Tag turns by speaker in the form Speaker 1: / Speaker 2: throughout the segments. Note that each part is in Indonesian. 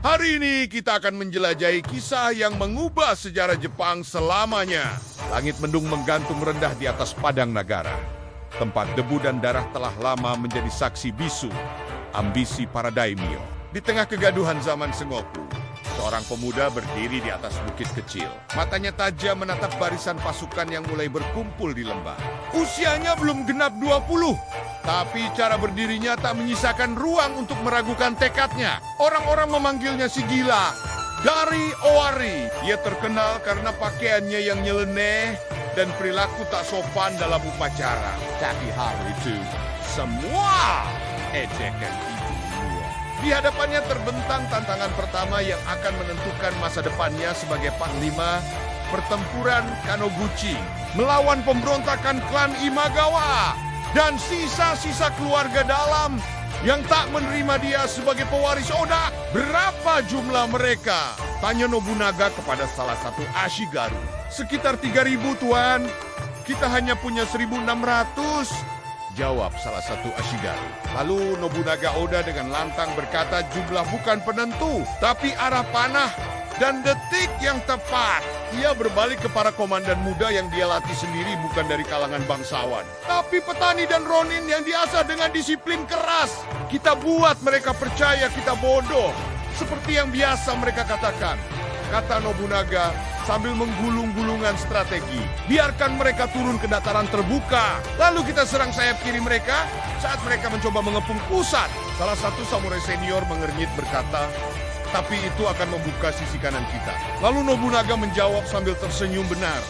Speaker 1: Hari ini kita akan menjelajahi kisah yang mengubah sejarah Jepang selamanya. Langit mendung menggantung rendah di atas padang negara. Tempat debu dan darah telah lama menjadi saksi bisu ambisi para daimyo. Di tengah kegaduhan zaman Sengoku, seorang pemuda berdiri di atas bukit kecil. Matanya tajam menatap barisan pasukan yang mulai berkumpul di lembah. Usianya belum genap 20, tapi cara berdirinya tak menyisakan ruang untuk meragukan tekadnya. Orang-orang memanggilnya si gila. Dari Owari, ia terkenal karena pakaiannya yang nyeleneh dan perilaku tak sopan dalam upacara. Tapi hal itu semua ejekan itu. Di hadapannya terbentang tantangan pertama yang akan menentukan masa depannya sebagai panglima pertempuran Kanoguchi melawan pemberontakan klan Imagawa dan sisa-sisa keluarga dalam yang tak menerima dia sebagai pewaris Oda. Berapa jumlah mereka? Tanya Nobunaga kepada salah satu Ashigaru. Sekitar 3.000, Tuan. Kita hanya punya 1.600. Jawab salah satu Ashigaru. Lalu Nobunaga Oda dengan lantang berkata jumlah bukan penentu, tapi arah panah dan detik yang tepat. Ia berbalik ke para komandan muda yang dia latih sendiri bukan dari kalangan bangsawan, tapi petani dan ronin yang diasah dengan disiplin keras. Kita buat mereka percaya kita bodoh, seperti yang biasa mereka katakan, kata Nobunaga sambil menggulung-gulungan strategi. Biarkan mereka turun ke dataran terbuka, lalu kita serang sayap kiri mereka saat mereka mencoba mengepung pusat. Salah satu samurai senior mengernyit berkata, tapi itu akan membuka sisi kanan kita. Lalu Nobunaga menjawab sambil tersenyum benar.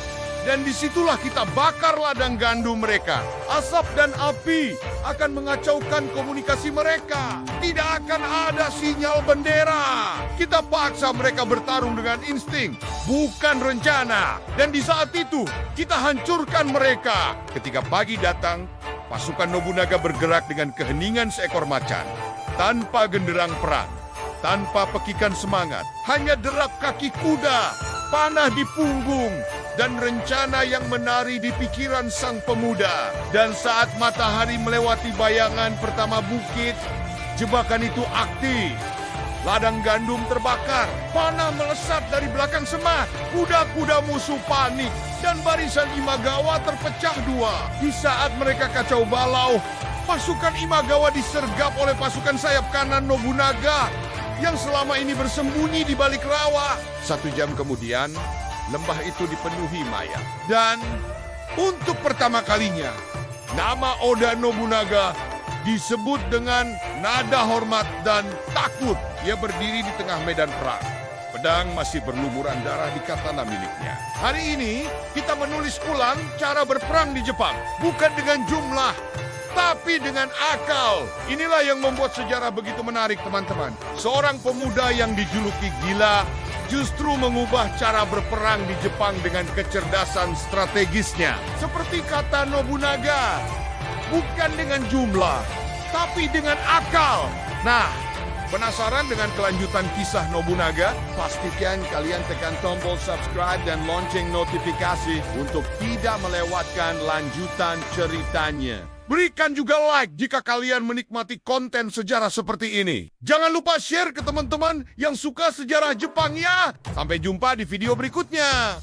Speaker 1: Dan disitulah kita bakar ladang gandum mereka. Asap dan api akan mengacaukan komunikasi mereka. Tidak akan ada sinyal bendera. Kita paksa mereka bertarung dengan insting, bukan rencana. Dan di saat itu, kita hancurkan mereka. Ketika pagi datang, pasukan Nobunaga bergerak dengan keheningan seekor macan. Tanpa genderang perang, tanpa pekikan semangat, hanya derap kaki kuda, panah di punggung, dan rencana yang menari di pikiran sang pemuda. Dan saat matahari melewati bayangan pertama bukit, jebakan itu aktif. Ladang gandum terbakar, panah melesat dari belakang semak, kuda-kuda musuh panik, dan barisan Imagawa terpecah dua. Di saat mereka kacau balau, pasukan Imagawa disergap oleh pasukan sayap kanan Nobunaga yang selama ini bersembunyi di balik rawa. 1 jam kemudian, lembah itu dipenuhi mayat. Dan untuk pertama kalinya, nama Oda Nobunaga disebut dengan nada hormat dan takut. Ia berdiri di tengah medan perang. Pedang masih berlumuran darah di katana miliknya. Hari ini, kita menulis ulang cara berperang di Jepang. Bukan dengan jumlah, tapi dengan akal. Inilah yang membuat sejarah begitu menarik, teman-teman. Seorang pemuda yang dijuluki gila justru mengubah cara berperang di Jepang dengan kecerdasan strategisnya. Seperti kata Nobunaga, bukan dengan jumlah, tapi dengan akal. Nah, penasaran dengan kelanjutan kisah Nobunaga? Pastikan kalian tekan tombol subscribe dan lonceng notifikasi untuk tidak melewatkan lanjutan ceritanya. Berikan juga like jika kalian menikmati konten sejarah seperti ini. Jangan lupa share ke teman-teman yang suka sejarah Jepang ya. Sampai jumpa di video berikutnya.